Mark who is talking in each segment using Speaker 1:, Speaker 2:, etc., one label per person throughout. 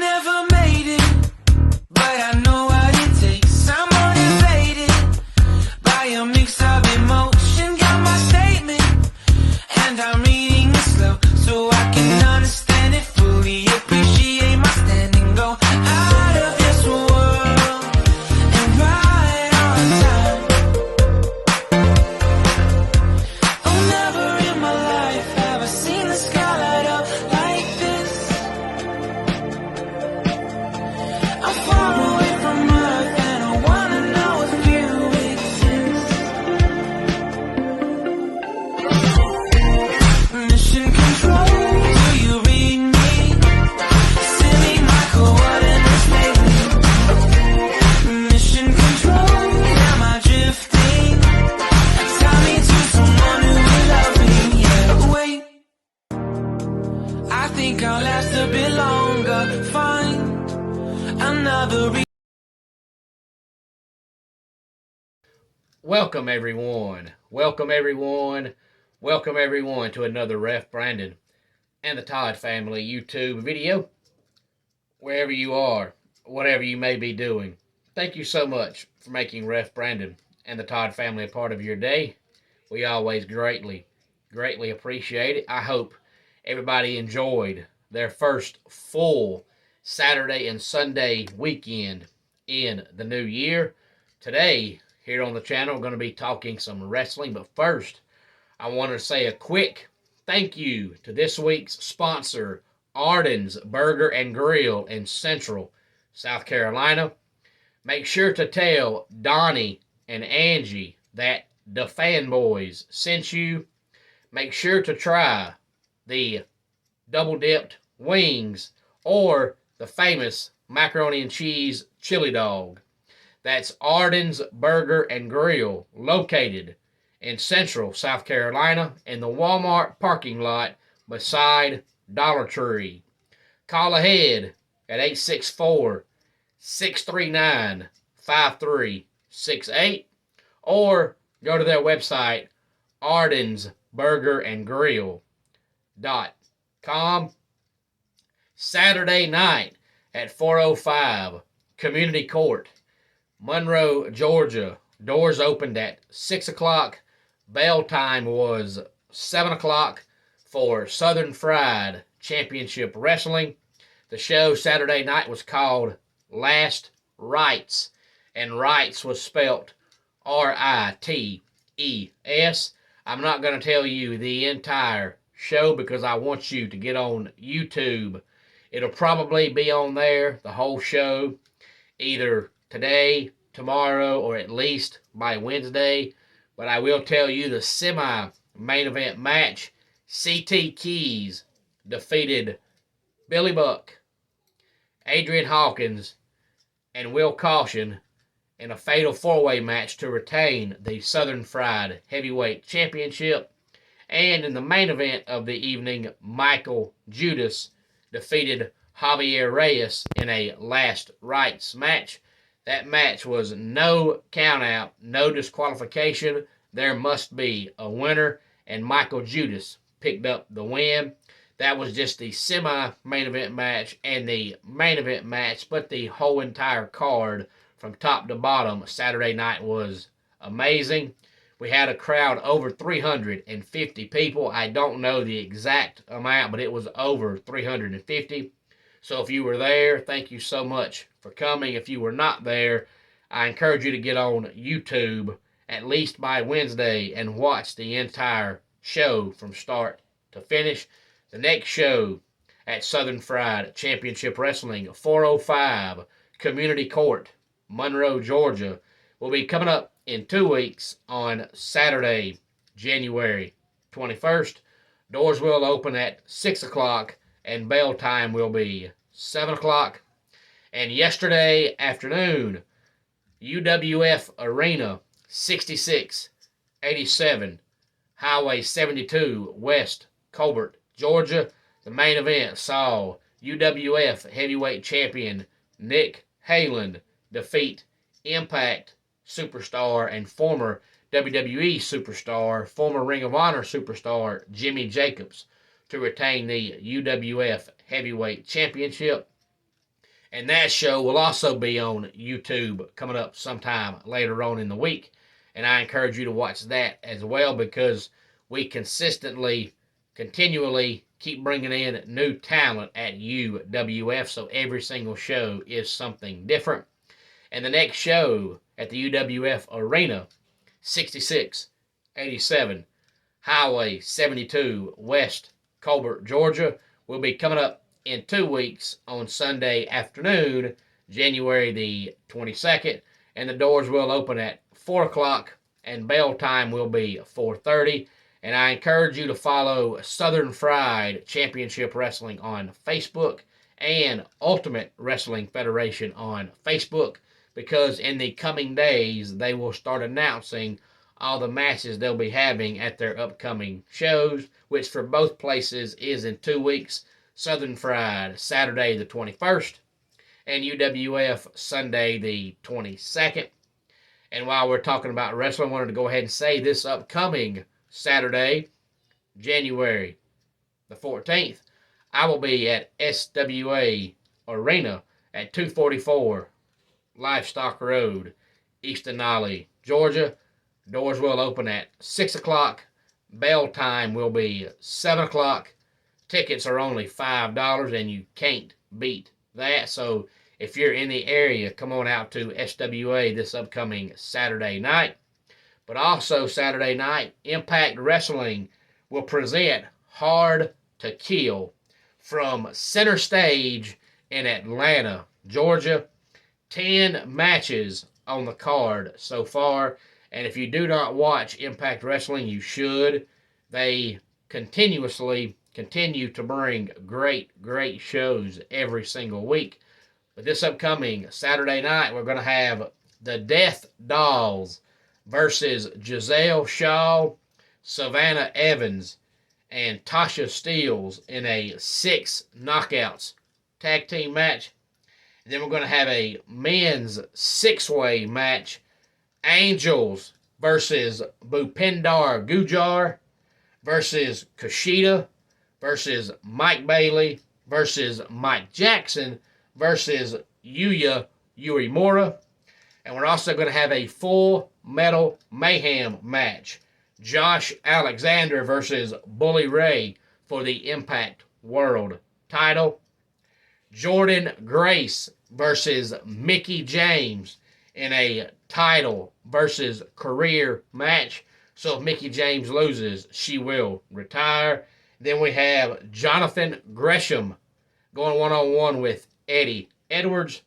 Speaker 1: never made it, but I know what it takes. I'm motivated by a mix of emotion. Got my statement, and I'm reading it slow so I can understand it fully. Appreciate my standing, go out of this world and right on time. Oh, never in my life have I seen the sky light up like this. I'm far away from Earth and I wanna know if you exist. Mission control, do you read me? Send me my coordinates lately. Mission control, am I drifting? Tie me to someone who will love me, yeah. Wait, I think I'll last a bit longer. Find another reason.
Speaker 2: Welcome everyone. Welcome everyone. Welcome everyone to another Ref Brandon and the Todd Family YouTube video. Wherever you are, whatever you may be doing, thank you so much for making Ref Brandon and the Todd Family a part of your day. We always greatly appreciate it. I hope everybody enjoyed their first full Saturday and Sunday weekend in the new year. Today, here on the channel, we're going to be talking some wrestling, but first, I want to say a quick thank you to this week's sponsor, Arden's Burger and Grill in Central South Carolina. Make sure to tell Donnie and Angie that the fanboys sent you. Make sure to try the double-dipped wings or the famous macaroni and cheese chili dog. That's Arden's Burger and Grill, located in Central South Carolina in the Walmart parking lot beside Dollar Tree. Call ahead at 864-639-5368 or go to their website, ardensburgerandgrill.com. Saturday night at 405 Community Court, Monroe, Georgia. Doors opened at 6 o'clock. Bell time was 7 o'clock for Southern Fried Championship Wrestling. The show Saturday night was called Last Rites, and Rites was spelt R-I-T-E-S. I'm not going to tell you the entire show because I want you to get on YouTube. It'll probably be on there, the whole show, either today, tomorrow, or at least by Wednesday. But I will tell you the semi-main event match, CT Keys defeated Billy Buck, Adrian Hawkins, and Will Caution in a fatal four-way match to retain the Southern Fried Heavyweight Championship. And in the main event of the evening, Michael Judas defeated Javier Reyes in a last rites match. That match was no countout, no disqualification. There must be a winner, and Michael Judas picked up the win. That was just the semi-main event match and the main event match, but the whole entire card from top to bottom Saturday night was amazing. We had a crowd over 350 people. I don't know the exact amount, but it was over 350. So if you were there, thank you so much for coming. If you were not there, I encourage you to get on YouTube at least by Wednesday and watch the entire show from start to finish. The next show at Southern Fried Championship Wrestling, 405 Community Court, Monroe, Georgia, will be coming up in 2 weeks on Saturday, January 21st. Doors will open at 6 o'clock and bell time will be 7 o'clock. And yesterday afternoon, UWF Arena, 6687 Highway 72 West Colbert, Georgia. The main event saw UWF Heavyweight Champion Nick Hayland defeat Impact superstar and former WWE superstar, former Ring of Honor superstar Jimmy Jacobs to retain the UWF Heavyweight Championship. And that show will also be on YouTube coming up sometime later on in the week. And I encourage you to watch that as well, because we continually keep bringing in new talent at UWF. So every single show is something different. And the next show at the UWF Arena, 6687 Highway 72 West Colbert, Georgia, will be coming up in 2 weeks on Sunday afternoon, January the 22nd, and the doors will open at 4 o'clock, and bell time will be 4:30. And I encourage you to follow Southern Fried Championship Wrestling on Facebook and Ultimate Wrestling Federation on Facebook, because in the coming days they will start announcing all the matches they'll be having at their upcoming shows, which for both places is in 2 weeks. Southern Fried Saturday the 21st, and UWF Sunday the 22nd. And while we're talking about wrestling, I wanted to go ahead and say this upcoming Saturday, January the 14th, I will be at SWA Arena at 244 Livestock Road, East Denali, Georgia. Doors will open at 6 o'clock. Bell time will be 7 o'clock. Tickets are only $5, and you can't beat that. So if you're in the area, come on out to SWA this upcoming Saturday night. But also Saturday night, Impact Wrestling will present Hard to Kill from Center Stage in Atlanta, Georgia. 10 matches on the card so far. And if you do not watch Impact Wrestling, you should. They continue to bring great shows every single week. But this upcoming Saturday night, we're going to have the Death Dolls versus Giselle Shaw, Savannah Evans, and Tasha Steeles in a 6 knockouts tag team match. And then we're going to have a men's 6-way match. Angels versus Bhupender Gujar versus Kushida versus Mike Bailey versus Mike Jackson versus Yuya Uemura. And we're also going to have a Full Metal Mayhem match. Josh Alexander versus Bully Ray for the Impact World title. Jordan Grace versus Mickie James in a title versus career match. So if Mickie James loses, she will retire. Then we have Jonathan Gresham going one-on-one with Eddie Edwards.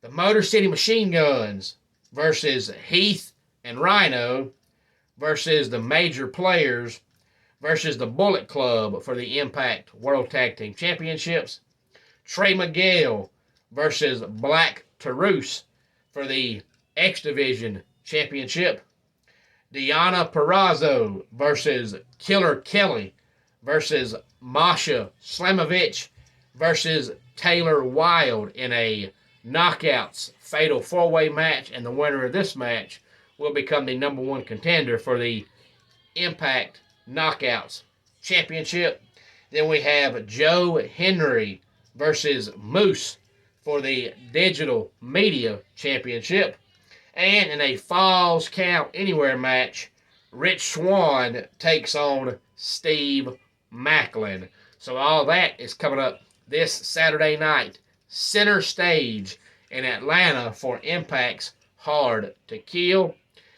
Speaker 2: The Motor City Machine Guns versus Heath and Rhino versus the Major Players versus the Bullet Club for the Impact World Tag Team Championships. Trey Miguel versus Black Taurus for the X Division Championship. Deonna Purrazzo versus Killer Kelly versus Masha Slamovich versus Taylor Wilde in a knockouts fatal 4-way match. And the winner of this match will become the #1 contender for the Impact Knockouts Championship. Then we have Joe Henry versus Moose for the Digital Media Championship. And in a Falls Count Anywhere match, Rich Swann takes on Steve Macklin. So all that is coming up this Saturday night, Center Stage in Atlanta for Impact's Hard to Kill.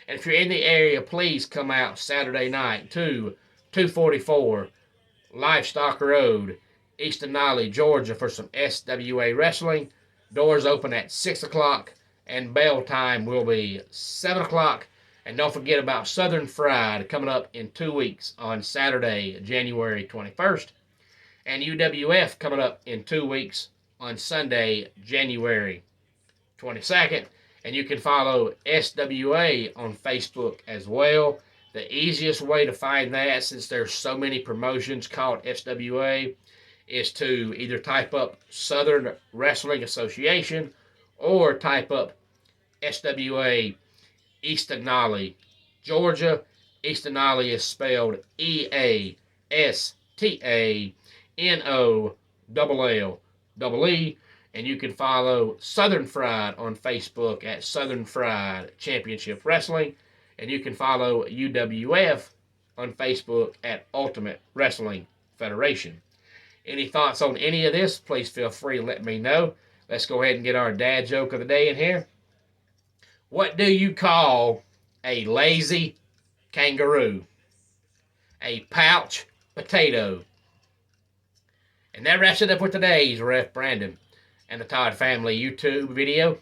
Speaker 2: And if you're in the area, please come out Saturday night to 244 Livestock Road, East Denali, Georgia, for some SWA wrestling. Doors open at 6 o'clock, and bell time will be 7 o'clock. And don't forget about Southern Fried coming up in 2 weeks on Saturday, January 21st. And UWF coming up in 2 weeks on Sunday, January 22nd. And you can follow SWA on Facebook as well. The easiest way to find that, since there's so many promotions called SWA, is to either type up Southern Wrestling Association or type up SWA East Denali, Georgia. East Denali is spelled EASTANOLLE. And you can follow Southern Fried on Facebook at Southern Fried Championship Wrestling. And you can follow UWF on Facebook at Ultimate Wrestling Federation. Any thoughts on any of this, please feel free to let me know. Let's go ahead and get our dad joke of the day in here. What do you call a lazy kangaroo? A pouch potato. And that wraps it up for today's Ref Brandon and the Todd Family YouTube video.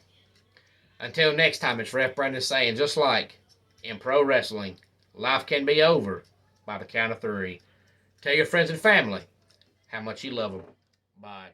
Speaker 2: Until next time, it's Ref Brandon saying, just like in pro wrestling, life can be over by the count of 3. Tell your friends and family how much you love them. Bye.